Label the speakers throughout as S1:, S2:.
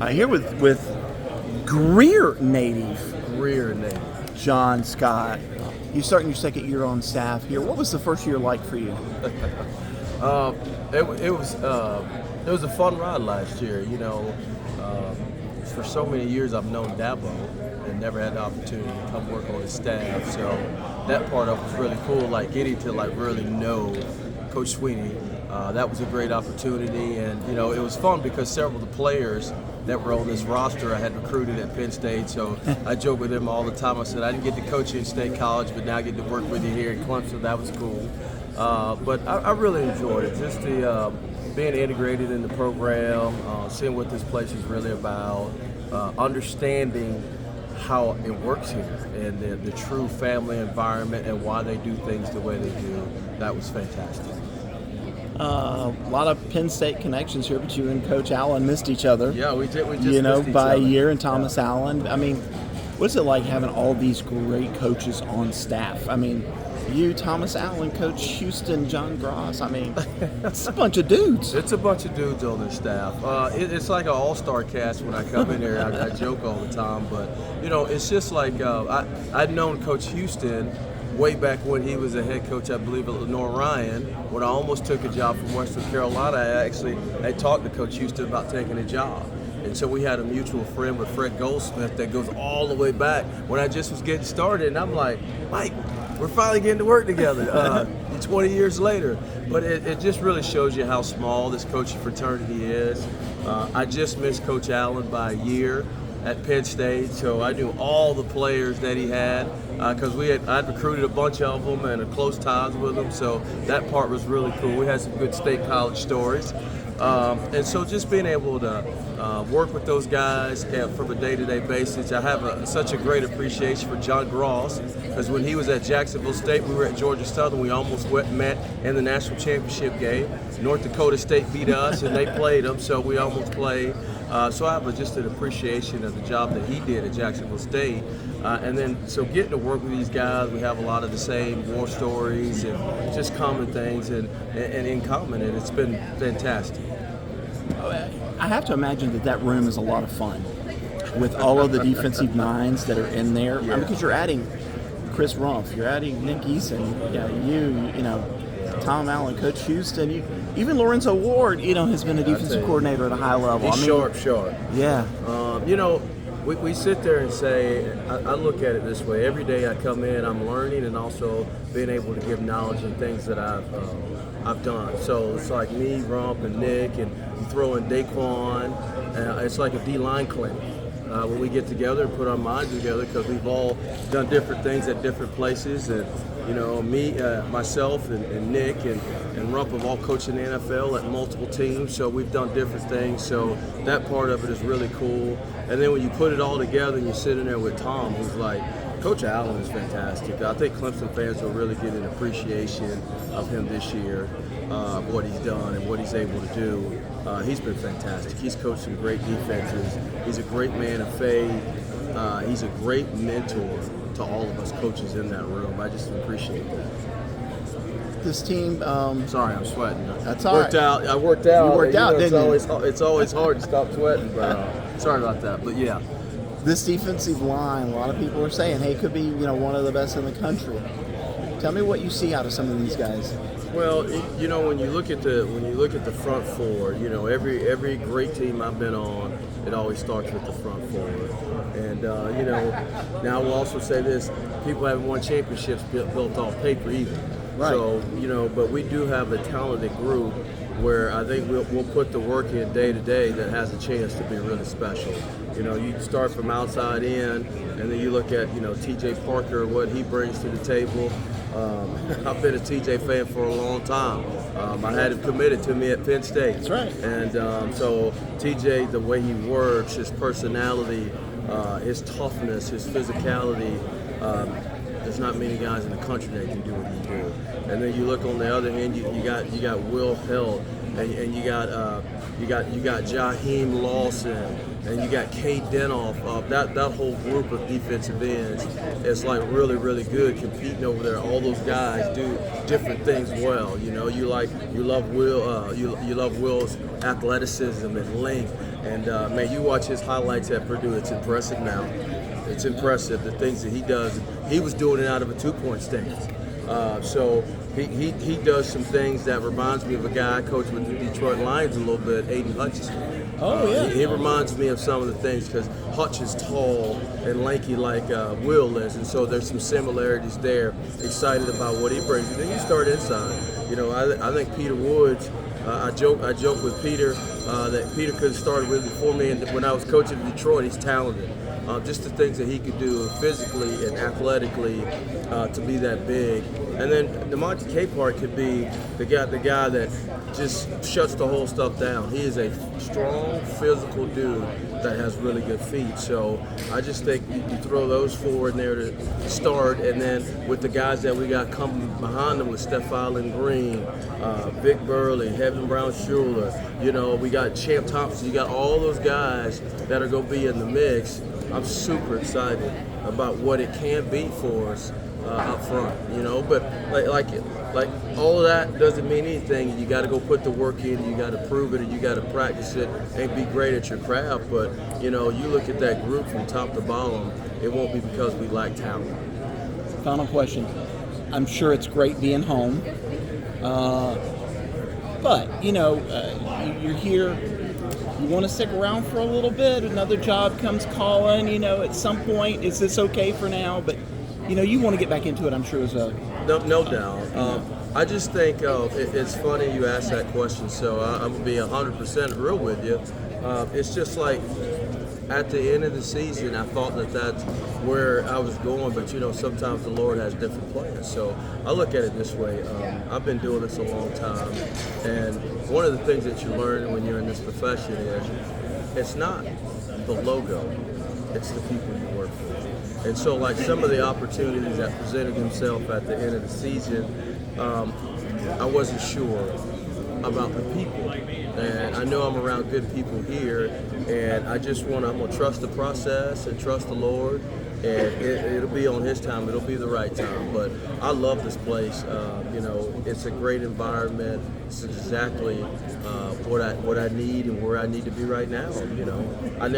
S1: Here with Greer native
S2: Greer native.
S1: John Scott. You're starting your second year on staff here. What was the first year like for you?
S2: It was a fun ride last year. For so many years I've known Dabo and never had the opportunity to come work on his staff. So that part of it was really cool. Like getting to really know Coach Sweeney. That was a great opportunity, and it was fun because several of the players that were on this roster I had recruited at Penn State. So I joke with them all the time. I said I didn't get to coach you in State College, but now I get to work with you here in Clemson. That was cool. But I really enjoyed it. Just the being integrated in the program, seeing what this place is really about, understanding how it works here, and the true family environment and why they do things the way they do. That was fantastic.
S1: A lot of Penn State connections here, but you and Coach Allen missed each other.
S2: Yeah, we just missed each
S1: by a
S2: other.
S1: year, and Thomas Allen. I mean, what's it like having all these great coaches on staff? I mean, you, Thomas Allen, Coach Houston, John Gross. I mean, it's a bunch of dudes.
S2: It's a bunch of dudes on this staff. It's like an all-star cast when I come in here. I joke all the time, but it's just like I'd known Coach Houston way back when he was a head coach, I believe, at Lenore Ryan. When I almost took a job from Western Carolina, I talked to Coach Houston about taking a job. And so we had a mutual friend with Fred Goldsmith that goes all the way back when I just was getting started. And I'm like, Mike, we're finally getting to work together 20 years later. But it just really shows you how small this coaching fraternity is. I just missed Coach Allen by a year at Penn State, so I knew all the players that he had because I'd recruited a bunch of them and had close ties with them, so that part was really cool. We had some good State College stories. And so just being able to work with those guys from a day-to-day basis. I have such a great appreciation for John Gross, because when he was at Jacksonville State, we were at Georgia Southern. We almost met in the national championship game. North Dakota State beat us, and they played them, so we almost played. So I have just an appreciation of the job that he did at Jacksonville State. And then, so getting to work with these guys, we have a lot of the same war stories and just common things and in common, and it's been fantastic.
S1: I have to imagine that room is a lot of fun with all of the defensive minds that are in there.
S2: Yeah.
S1: Because you're adding Chris Rumpf, you're adding Nick Eason, Tom Allen, Coach Houston, even Lorenzo Ward, has been a defensive coordinator at a high level.
S2: He's sharp.
S1: Yeah.
S2: We sit there and say, I look at it this way. Every day I come in, I'm learning and also being able to give knowledge and things that I've done. So it's like me, Rump, and Nick, and you throw in Daquan. It's like a D-line clinic. When we get together and put our minds together, because we've all done different things at different places, and me, myself, and Nick, and Rump have all coached in the NFL at multiple teams, so we've done different things. So that part of it is really cool. And then when you put it all together and you're sitting there with Tom, who's like, Coach Allen is fantastic. I think Clemson fans will really get an appreciation of him this year, what he's done and what he's able to do. He's been fantastic. He's coached some great defenses. He's a great man of faith. He's a great mentor to all of us coaches in that room. I just appreciate that.
S1: This team.
S2: Sorry, I'm sweating.
S1: That's all right.
S2: I worked out.
S1: You worked out, didn't you?
S2: It's always hard to stop sweating, but sorry about that. But yeah.
S1: This defensive line, a lot of people are saying, hey, it could be one of the best in the country. Tell me what you see out of some of these guys.
S2: Well, when you look at the front four, every great team I've been on, it always starts with the front four. And now we'll also say this: people haven't won championships built off paper either.
S1: Right.
S2: So but we do have a talented group where I think we'll put the work in day to day that has a chance to be really special. You start from outside in, and then you look at T.J. Parker, what he brings to the table. I've been a TJ fan for a long time. I had him committed to me at Penn State.
S1: That's right.
S2: And so TJ, the way he works, his personality, his toughness, his physicality, there's not many guys in the country that can do what he do. And then you look on the other hand, you got Will Held. and you got Jaheim Lawson, and you got Cade Denoff. That whole group of defensive ends is like really, really good competing over there. All those guys do different things well. You know, you love Will's athleticism and length. And man, you watch his highlights at Purdue. It's impressive now. It's impressive the things that he does. He was doing it out of a 2-point stance. So he does some things that reminds me of a guy I coached with the Detroit Lions a little bit, Aiden Hutchinson.
S1: Oh, yeah.
S2: He reminds me of some of the things because Hutch is tall and lanky like Will is, and so there's some similarities there. Excited about what he brings. And then you start inside. You know, I think Peter Woods. I joke with Peter that Peter could have started with before me, and when I was coaching Detroit, he's talented. Just the things that he could do physically and athletically to be that big. And then DeMonte Capehart could be the guy that just shuts the whole stuff down. He is a strong, physical dude that has really good feet. So I just think you throw those four in there to start, and then with the guys that we got coming behind them with Stephon Green, Vic Burley, Heaven Brown Schuler, you know, we got Champ Thompson. You got all those guys that are going to be in the mix. I'm super excited about what it can be for us up front, you know. But like all of that doesn't mean anything. You got to go put the work in. You got to prove it, and you got to practice it and be great at your craft. But you know, you look at that group from top to bottom. It won't be because we lack talent.
S1: Final question. I'm sure it's great being home, but you know, you're here. You want to stick around for a little bit. Another job comes calling. You know, at some point, is this okay for now? But you know, you want to get back into it. I'm sure as well.
S2: No doubt. I just think it's funny you asked that question. So I'm gonna be 100% real with you. It's just like at the end of the season, I thought that that's where I was going, but you know, sometimes the Lord has different plans. So I look at it this way. I've been doing this a long time, and one of the things that you learn when you're in this profession is it's not the logo, it's the people you work for. And so like some of the opportunities that presented themselves at the end of the season, I wasn't sure about the people. And I know I'm around good people here, and I'm gonna trust the process and trust the Lord, and it'll be on His time. It'll be the right time. But I love this place. You know, it's a great environment. It's exactly what I need and where I need to be right now. You know, you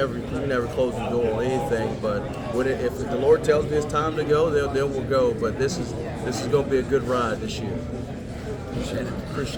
S2: never close the door on anything. But if the Lord tells me it's time to go, then we'll go. But this is going to be a good ride this year.
S1: Appreciate it.
S2: Appreciate it.